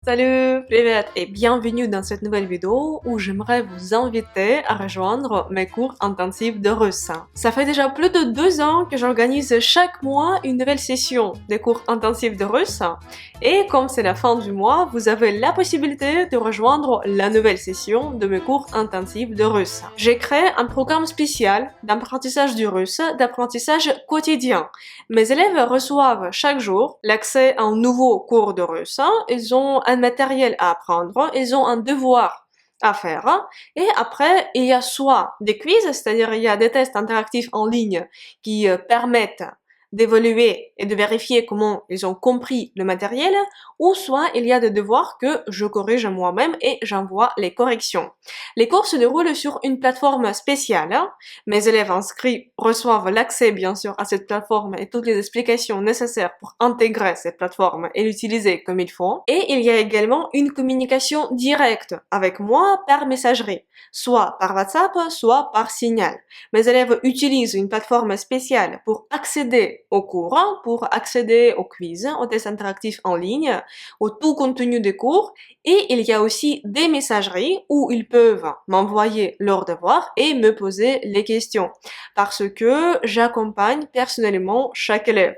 Salut, привет et bienvenue dans cette nouvelle vidéo où j'aimerais vous inviter à rejoindre mes cours intensifs de russe. Ça fait déjà plus de 2 ans que j'organise chaque mois une nouvelle session de cours intensifs de russe et comme c'est la fin du mois, vous avez la possibilité de rejoindre la nouvelle session de mes cours intensifs de russe. J'ai créé un programme spécial d'apprentissage du russe, d'apprentissage quotidien. Mes élèves reçoivent chaque jour l'accès à un nouveau cours de russe. Ils ont un matériel à apprendre, ils ont un devoir à faire. Et après, il y a soit des quiz, c'est-à-dire il y a des tests interactifs en ligne qui permettent d'évaluer et de vérifier comment ils ont compris le matériel, ou soit il y a des devoirs que je corrige moi-même et j'envoie les corrections. Les cours se déroulent sur une plateforme spéciale. Mes élèves inscrits reçoivent l'accès bien sûr à cette plateforme et toutes les explications nécessaires pour intégrer cette plateforme et l'utiliser comme il faut. Et il y a également une communication directe avec moi par messagerie, soit par WhatsApp, soit par Signal. Mes élèves utilisent une plateforme spéciale pour accéder aux cours, pour accéder aux quiz, aux tests interactifs en ligne, au tout contenu des cours, et il y a aussi des messageries où ils peuvent m'envoyer leurs devoirs et me poser les questions, parce que j'accompagne personnellement chaque élève.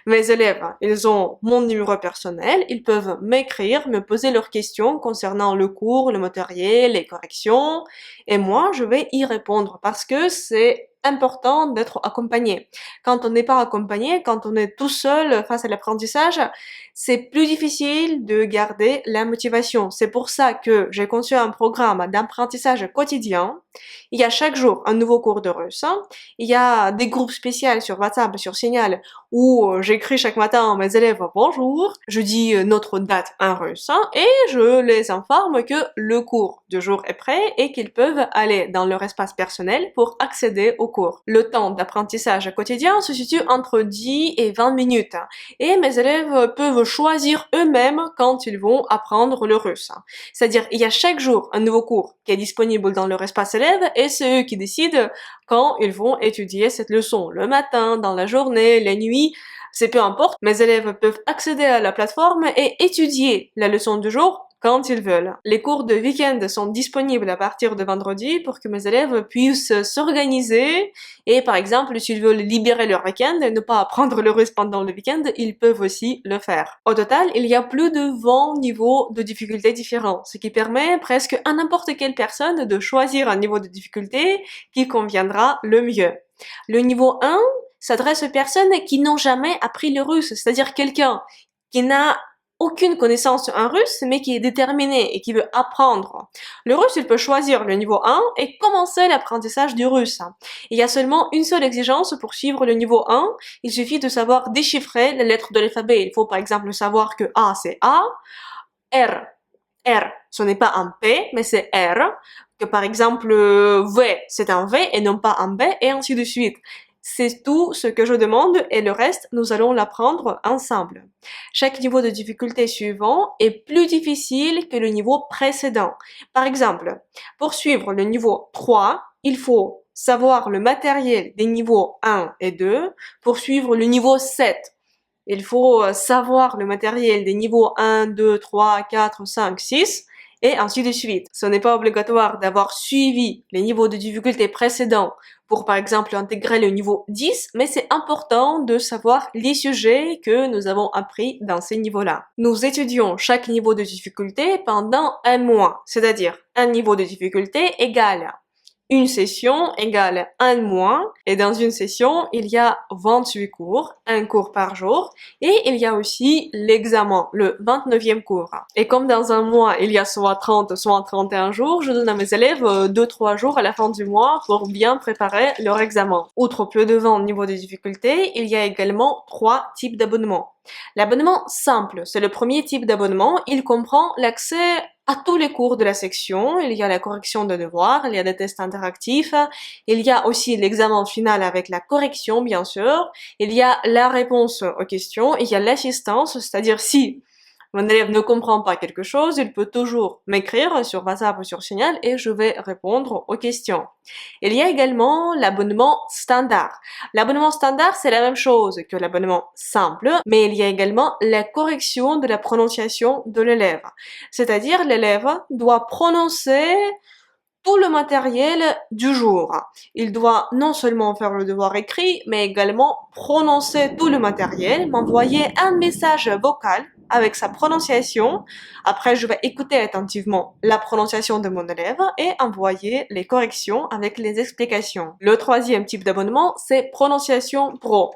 Mes élèves, ils ont mon numéro personnel, ils peuvent m'écrire, me poser leurs questions concernant le cours, le matériel, les corrections, et moi je vais y répondre parce que c'est important d'être accompagné. Quand on n'est pas accompagné, quand on est tout seul face à l'apprentissage, c'est plus difficile de garder la motivation. C'est pour ça que j'ai conçu un programme d'apprentissage quotidien. Il y a chaque jour un nouveau cours de russe. Il y a des groupes spéciaux sur WhatsApp, sur Signal, où j'écris chaque matin à mes élèves bonjour, je dis notre date en russe et je les informe que le cours du jour est prêt et qu'ils peuvent aller dans leur espace personnel pour accéder au cours. Le temps d'apprentissage quotidien se situe entre 10 et 20 minutes et mes élèves peuvent choisir eux-mêmes quand ils vont apprendre le russe. C'est-à-dire il y a chaque jour un nouveau cours qui est disponible dans leur espace élève et c'est eux qui décident quand ils vont étudier cette leçon, le matin, dans la journée, la nuit, c'est peu importe. Mes élèves peuvent accéder à la plateforme et étudier la leçon du jour quand ils veulent. Les cours de week-end sont disponibles à partir de vendredi pour que mes élèves puissent s'organiser et par exemple, s'ils veulent libérer leur week-end et ne pas apprendre le russe pendant le week-end, ils peuvent aussi le faire. Au total, il y a plus de 20 niveaux de difficulté différents, ce qui permet presque à n'importe quelle personne de choisir un niveau de difficulté qui conviendra le mieux. Le niveau 1 s'adresse aux personnes qui n'ont jamais appris le russe, c'est-à-dire quelqu'un qui n'a aucune connaissance en russe, mais qui est déterminé et qui veut apprendre. Le russe, il peut choisir le niveau 1 et commencer l'apprentissage du russe. Il y a seulement une seule exigence pour suivre le niveau 1. Il suffit de savoir déchiffrer les lettres de l'alphabet. Il faut par exemple savoir que A, c'est A, R, ce n'est pas un P, mais c'est R, que par exemple V, c'est un V et non pas un B, et ainsi de suite. C'est tout ce que je demande et le reste, nous allons l'apprendre ensemble. Chaque niveau de difficulté suivant est plus difficile que le niveau précédent. Par exemple, pour suivre le niveau 3, il faut savoir le matériel des niveaux 1 et 2. Pour suivre le niveau 7, il faut savoir le matériel des niveaux 1, 2, 3, 4, 5, 6 et ainsi de suite. Ce n'est pas obligatoire d'avoir suivi les niveaux de difficulté précédents pour par exemple intégrer le niveau 10, mais c'est important de savoir les sujets que nous avons appris dans ces niveaux-là. Nous étudions chaque niveau de difficulté pendant un mois, c'est-à-dire un niveau de difficulté égale une session égale un mois, et dans une session, il y a 28 cours, un cours par jour, et il y a aussi l'examen, le 29e cours. Et comme dans un mois, il y a soit 30, soit 31 jours, je donne à mes élèves 2-3 jours à la fin du mois pour bien préparer leur examen. Outre plus de 20 niveaux de difficulté, il y a également 3 types d'abonnements. L'abonnement simple, c'est le premier type d'abonnement, il comprend l'accès à tous les cours de la section, il y a la correction de devoirs, il y a des tests interactifs, il y a aussi l'examen final avec la correction bien sûr, il y a la réponse aux questions, il y a l'assistance, c'est-à-dire si Mon élève ne comprend pas quelque chose, il peut toujours m'écrire sur WhatsApp ou sur Signal et je vais répondre aux questions. Il y a également l'abonnement standard. L'abonnement standard, c'est la même chose que l'abonnement simple, mais il y a également la correction de la prononciation de l'élève. C'est-à-dire, l'élève doit prononcer tout le matériel du jour. Il doit non seulement faire le devoir écrit, mais également prononcer tout le matériel, m'envoyer un message vocal avec sa prononciation. Après, je vais écouter attentivement la prononciation de mon élève et envoyer les corrections avec les explications. Le troisième type d'abonnement, c'est prononciation pro.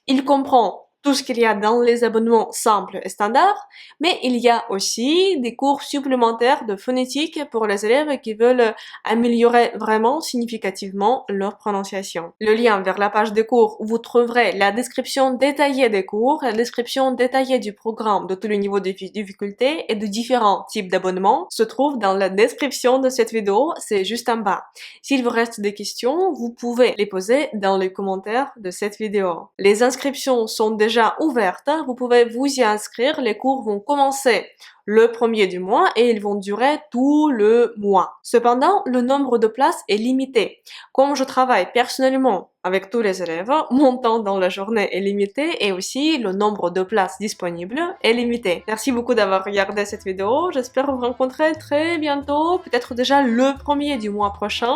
Il comprend tout ce qu'il y a dans les abonnements simples et standards, mais il y a aussi des cours supplémentaires de phonétique pour les élèves qui veulent améliorer vraiment significativement leur prononciation. Le lien vers la page des cours où vous trouverez la description détaillée des cours, la description détaillée du programme de tous les niveaux de difficulté et de différents types d'abonnements se trouve dans la description de cette vidéo, c'est juste en bas. S'il vous reste des questions, vous pouvez les poser dans les commentaires de cette vidéo. Les inscriptions sont déjà ouvertes, vous pouvez vous y inscrire, les cours vont commencer le premier du mois et ils vont durer tout le mois. Cependant, le nombre de places est limité. Comme je travaille personnellement avec tous les élèves, mon temps dans la journée est limité et aussi le nombre de places disponibles est limité. Merci beaucoup d'avoir regardé cette vidéo. J'espère vous rencontrer très bientôt, peut-être déjà le premier du mois prochain,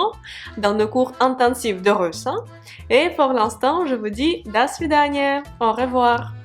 dans nos cours intensifs de russe. Et pour l'instant, je vous dis до свидания, au revoir.